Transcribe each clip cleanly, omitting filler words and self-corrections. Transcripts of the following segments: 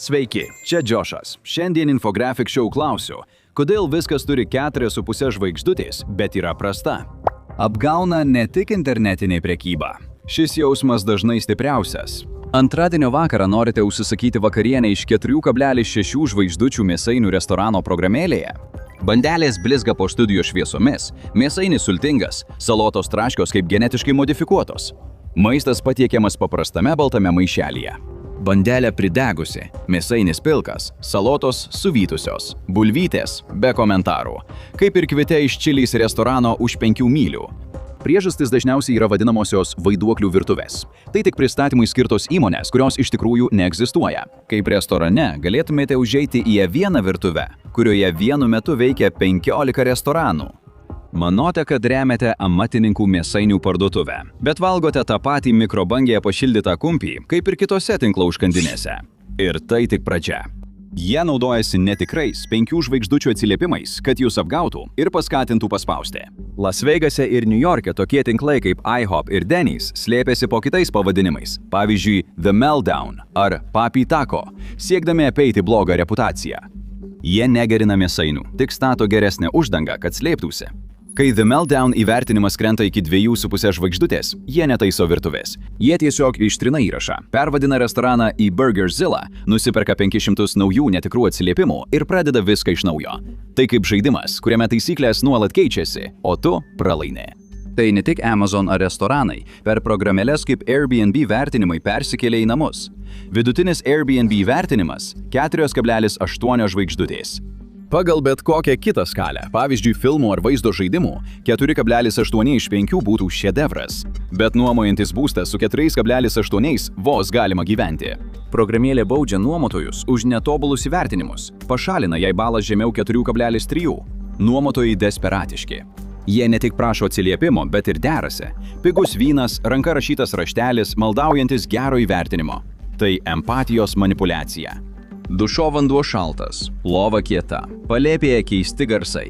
Sveiki, čia Džošas. Šiandien Infographic Show klausiu, kodėl viskas turi 4,5 žvaigždutės, bet yra prasta. Apgauna ne tik internetinė prekyba. Šis jausmas dažnai stipriausias. Antradienio vakarą norite užsisakyti vakarienę iš 4,6 žvaigždučių mėsainių restorano programėlėje? Bandelės blizga po studijos šviesomis, mėsainis sultingas, salotos traškios kaip genetiškai modifikuotos. Maistas patiekiamas paprastame baltame maišelyje. Bandelė pridegusi, mėsainis pilkas, salotos suvytusios, bulvytės be komentarų, kaip ir kvite iš Čilės restorano už 5 mylių. Priežastis dažniausiai yra vadinamosios vaiduoklių virtuvės. Tai tik pristatymui skirtos įmonės, kurios iš tikrųjų neegzistuoja. Kaip restorane galėtumėte užeiti į vieną virtuvę, kurioje vienu metu veikia 15 restoranų. Manote, kad remiate amatininkų mėsainių parduotuvę, bet valgote tą patį mikrobangėje pašildytą kumpį, kaip ir kitose tinklo užkandinėse. Ir tai tik pradžia. Jie naudojasi netikrais 5 žvaigždučių atsiliepimais, kad jūs apgautų ir paskatintų paspausti. Las Vegase ir New York'e tokie tinklai kaip IHOP ir Denny's slėpėsi po kitais pavadinimais, pavyzdžiui The Meltdown ar Papi Taco, siekdami apeiti blogą reputaciją. Jie negerina mėsainių, tik stato geresnę uždangą, kad slėptųsi. Kai The Meltdown įvertinimas krenta iki 2,5 žvaigždutės, jie netaiso virtuvės. Jie tiesiog ištrina įrašą, pervadina restoraną į Burgerzilla, nusiperka 500 naujų netikrų atsiliepimų ir pradeda viską iš naujo. Tai kaip žaidimas, kuriame taisyklės nuolat keičiasi, o tu pralaimi. Tai ne tik Amazon ar restoranai, per programėles kaip Airbnb vertinimai persikėlė į namus. Vidutinis Airbnb vertinimas – 4,8 žvaigždutės. Pagal bet kokią kitą skalę, pavyzdžiui, filmų ar vaizdo žaidimų, 4,8 iš 5 būtų šedevras. Bet nuomojantis būstą su 4,8 vos galima gyventi. Programėlė baudžia nuomotojus už netobulus įvertinimus, pašalina, jei balas žemiau 4,3. Nuomotojai desperatiški. Jie ne tik prašo atsiliepimo, bet ir derasi. Pigus vynas, ranka rašytas raštelis, maldaujantis gero įvertinimo. Tai empatijos manipuliacija. Dušo vanduo šaltas, lova kieta, palėpėje keisti garsai.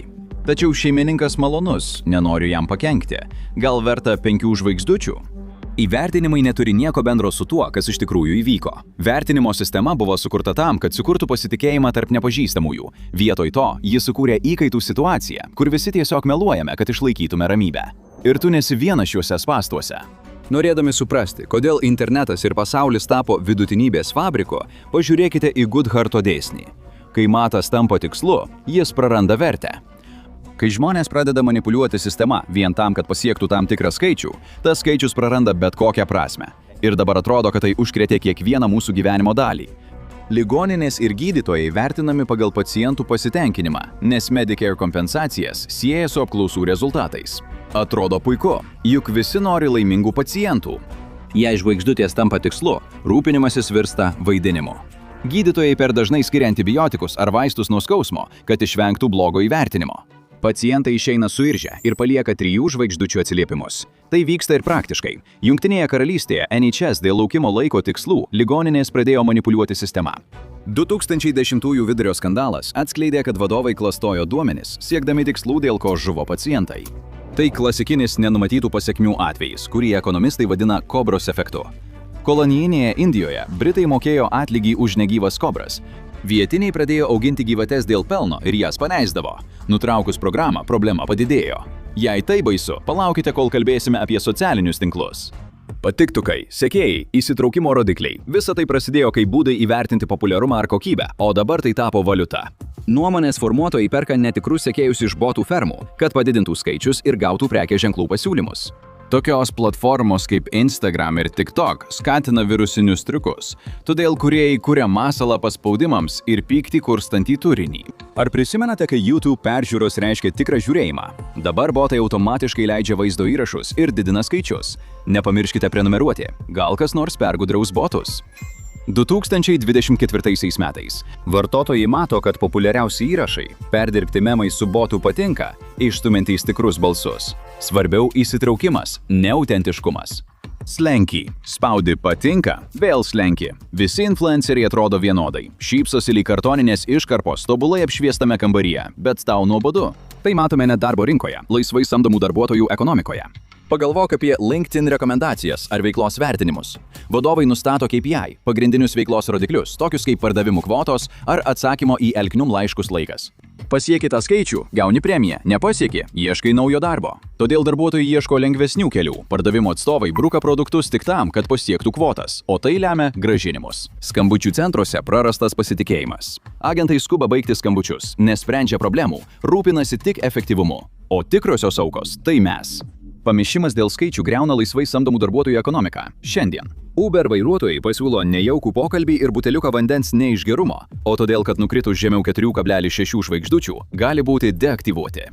Tačiau šeimininkas malonus, nenoriu jam pakenkti. Gal verta 5 žvaigždučių? Įvertinimai neturi nieko bendro su tuo, kas iš tikrųjų įvyko. Vertinimo sistema buvo sukurta tam, kad sukurtų pasitikėjimą tarp nepažįstamųjų. Vietoj to, ji sukūrė įkaitų situaciją, kur visi tiesiog meluojame, kad išlaikytume ramybę. Ir tu nesi vienas šiuose spąstuose. Norėdami suprasti, kodėl internetas ir pasaulis tapo vidutinybės fabriku, pažiūrėkite į Goodharto dėsnį. Kai matas tampa tikslu, jis praranda vertę. Kai žmonės pradeda manipuliuoti sistema vien tam, kad pasiektų tam tikrą skaičių, tas skaičius praranda bet kokią prasmę. Ir dabar atrodo, kad tai užkrėtė kiekvieną mūsų gyvenimo dalį. Ligoninės ir gydytojai vertinami pagal pacientų pasitenkinimą, nes Medicare kompensacijas sieja su apklausų rezultatais. Atrodo puiku, juk visi nori laimingų pacientų. Jei žvaigždutės tampa tikslu, rūpinimasis virsta vaidinimu. Gydytojai per dažnai skiria antibiotikus ar vaistus nuo skausmo, kad išvengtų blogo įvertinimo. Pacientai išeina suiržę ir palieka 3 žvaigždučių atsiliepimus. Tai vyksta ir praktiškai. Jungtinėje karalystėje NHS dėl laukimo laiko tikslų ligoninės pradėjo manipuliuoti sistemą. 2010 vidurio skandalas atskleidė, kad vadovai klastojo duomenis, siekdami tikslų, dėl ko žuvo pacientai. Tai klasikinis nenumatytų pasekmių atvejis, kurį ekonomistai vadina kobros efektu. Kolonijinėje Indijoje Britai mokėjo atlygį už negyvas kobras. Vietiniai pradėjo auginti gyvates dėl pelno ir jas paleisdavo. Nutraukus programą, problema padidėjo. Jei tai baisu, palaukite, kol kalbėsime apie socialinius tinklus. Patiktukai, sekėjai, įsitraukimo rodikliai. Visa tai prasidėjo kaip būdai įvertinti populiarumą ar kokybę, o dabar tai tapo valiuta. Nuomonės formuotojai perka netikrus sekėjus iš botų fermų, kad padidintų skaičius ir gautų prekės ženklų pasiūlymus. Tokios platformos kaip Instagram ir TikTok skatina virusinius triukus, todėl kūrėjai kuria masalą paspaudimams ir pyktį kurstantį turinį. Ar prisimenate, kai YouTube peržiūros reiškia tikrą žiūrėjimą? Dabar botai automatiškai leidžia vaizdo įrašus ir didina skaičius. Nepamirškite prenumeruoti, gal kas nors pergudraus botus. 2024 metais vartotojai mato, kad populiariausi įrašai, perdirbti memai su botų patinka, išstumiantys tikrus balsus. Svarbiau įsitraukimas, neautentiškumas. Slenki. Spaudi patinka, vėl slenki. Visi influenceriai atrodo vienodai. Šypsosi lyg kartoninės iškarpos tobulai apšviestame kambaryje, bet tau nuobodu. Tai matome net darbo rinkoje, laisvai samdomų darbuotojų ekonomikoje. Pagalvok apie LinkedIn rekomendacijas ar veiklos vertinimus. Vadovai nustato KPI, pagrindinius veiklos rodiklius, tokius kaip pardavimų kvotos ar atsakymo į Elknium laiškus laikas. Pasieki tą skaičių, gauni premiją, nepasieki, ieškai naujo darbo. Todėl darbuotojai ieško lengvesnių kelių. Pardavimo atstovai bruka produktus tik tam, kad pasiektų kvotas, o tai lemia grąžinimus. Skambučių centruose prarastas pasitikėjimas. Agentai skuba baigti skambučius, nesprendžia problemų, rūpinasi tik efektyvumu. O tikrosios aukos – tai mes. Pamišimas dėl skaičių griauna laisvai samdomų darbuotojų ekonomiką. Šiandien Uber vairuotojai pasiūlo nejaukų pokalbį ir buteliuką vandens ne iš gerumo, o todėl, kad nukritus žemiau 4,6 žvaigždučių, gali būti deaktyvuoti.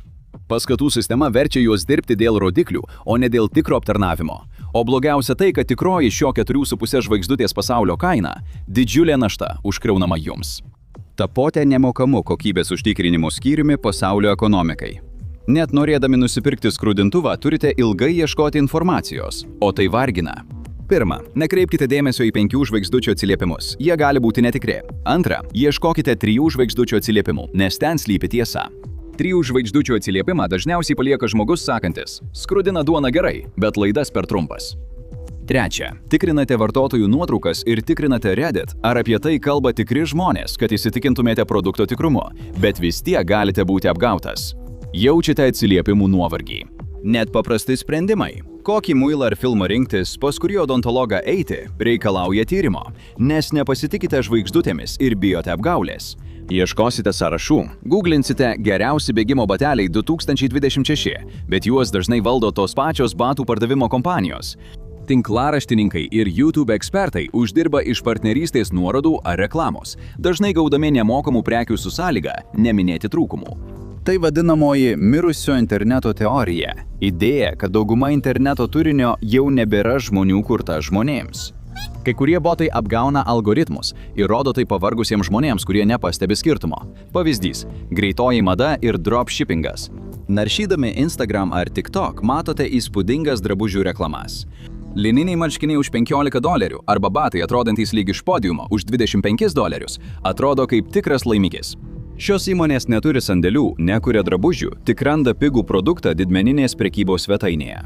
Paskatų sistema verčia juos dirbti dėl rodiklių, o ne dėl tikro aptarnavimo. O blogiausia tai, kad tikroji šio 4,5 žvaigždutės pasaulio kaina – didžiulė našta užkraunama jums. Tapote nemokamu kokybės užtikrinimo skyriumi pasaulio ekonomikai. Net norėdami nusipirkti skrudintuvą, turite ilgai ieškoti informacijos, o tai vargina. Pirma, nekreipkite dėmesio į 5 žvaigždučių atsiliepimus, jie gali būti netikri. Antra, ieškokite 3 žvaigždučių atsiliepimų, nes ten slypi tiesa. 3 žvaigždučių atsiliepimą dažniausiai palieka žmogus sakantis: skrudina duona gerai, bet laidas per trumpas. Trečia, tikrinate vartotojų nuotraukas ir tikrinate Reddit, ar apie tai kalba tikri žmonės, kad įsitikintumėte produkto tikrumu, bet vis tiek galite būti apgautas. Jaučiate atsiliepimų nuovargį. Net paprasti sprendimai. Kokį muilą ar filmą rinktis, pas kurį odontologą eiti, reikalauja tyrimo, nes nepasitikite žvaigždutėmis ir bijote apgaulės. Ieškosite sąrašų, googlinsite geriausi bėgimo bateliai 2026, bet juos dažnai valdo tos pačios batų pardavimo kompanijos. Tinklaraštininkai ir YouTube ekspertai uždirba iš partnerystės nuorodų ar reklamos, dažnai gaudami nemokamų prekių su sąlyga neminėti trūkumų. Tai vadinamoji mirusio interneto teorija. Idėja, kad dauguma interneto turinio jau nebėra žmonių kurta žmonėms. Kai kurie botai apgauna algoritmus ir rodo tai pavargusiems žmonėms, kurie nepastebi skirtumo. Pavyzdys – greitoji mada ir dropshippingas. Naršydami Instagram ar TikTok matote įspūdingas drabužių reklamas. Lininiai marškiniai už $15 arba batai atrodantys lyg iš podiumo už $25 atrodo kaip tikras laimikis. Šios įmonės neturi sandėlių, nekuria drabužių, tik randa pigų produktą didmeninės prekybos svetainėje.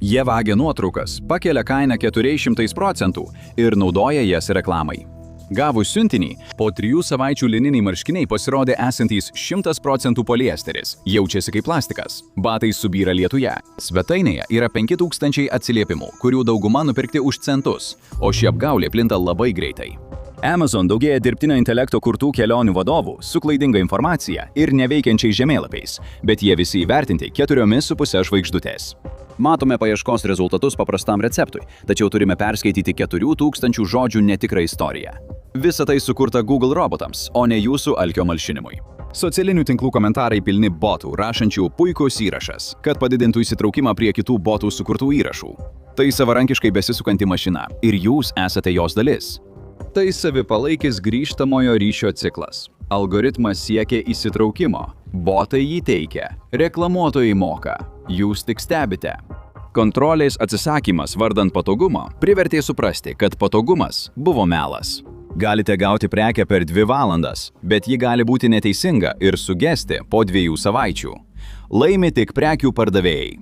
Jie vagia nuotraukas, pakelia kainą 400% ir naudoja jas reklamai. Gavus siuntinį, po 3 savaičių lininiai marškiniai pasirodė esantys 100% poliesteris, jaučiasi kaip plastikas. Batai subyra lietuje. Svetainėje yra 5000 atsiliepimų, kurių dauguma nupirkti už centus, o ši apgaulė plinta labai greitai. Amazon daugėja dirbtinio intelekto kurtų kelionių vadovų su klaidinga informacija ir neveikiančiais žemėlapiais, bet jie visi įvertinti 4,5 žvaigždutės. Matome paieškos rezultatus paprastam receptui, tačiau turime perskaityti 4000 žodžių netikrą istoriją. Visa tai sukurta Google robotams, o ne jūsų alkio malšinimui. Socialinių tinklų komentarai pilni botų, rašančių puikus įrašas, kad padidintų įsitraukimą prie kitų botų sukurtų įrašų. Tai savarankiškai besisukanti mašina ir jūs esate jos dalis. Tai savipalaikis grįžtamojo ryšio ciklas. Algoritmas siekia įsitraukimo, botai jį teikia, reklamuotojai moka, jūs tik stebite. Kontrolės atsisakymas vardant patogumo privertė suprasti, kad patogumas buvo melas. Galite gauti prekę per 2 valandas, bet ji gali būti neteisinga ir sugesti po 2 savaičių. Laimi tik prekių pardavėjai.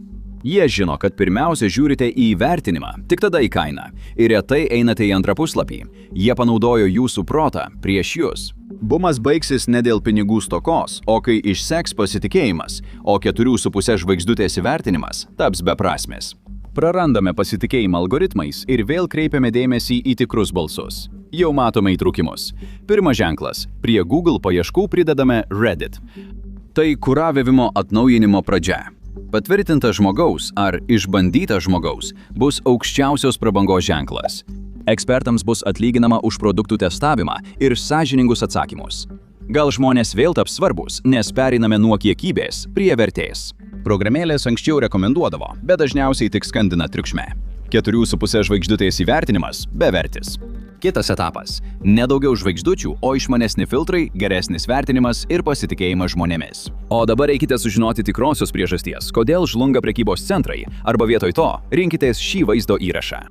Jie žino, kad pirmiausia žiūrite į įvertinimą, tik tada į kainą, ir retai einate į antrą puslapį. Jie panaudojo jūsų protą prieš jūs. Bumas baigsis ne dėl pinigų stokos, o kai išseks pasitikėjimas, o 4,5 žvaigždutės įvertinimas taps beprasmis. Prarandame pasitikėjimą algoritmais ir vėl kreipiame dėmesį į tikrus balsus. Jau matome įtrūkimus. Pirmas ženklas – prie Google paieškų pridedame Reddit. Tai kuravimo atnaujinimo pradžia. Patvirtintas žmogaus ar išbandytas žmogaus bus aukščiausios prabangos ženklas. Ekspertams bus atlyginama už produktų testavimą ir sąžiningus atsakymus. Gal žmonės vėl taps svarbus, nes pereiname nuo kiekybės prie vertės. Programėlės anksčiau rekomenduodavo, bet dažniausiai tik skandina triukšme. 4,5 žvaigždutės įvertinimas – bevertis. Kitas etapas – ne daugiau žvaigždučių, o išmanesni filtrai, geresnis vertinimas ir pasitikėjimas žmonėmis. O dabar reikite sužinoti tikrosios priežasties, kodėl žlunga prekybos centrai, arba vietoj to rinkitės šį vaizdo įrašą.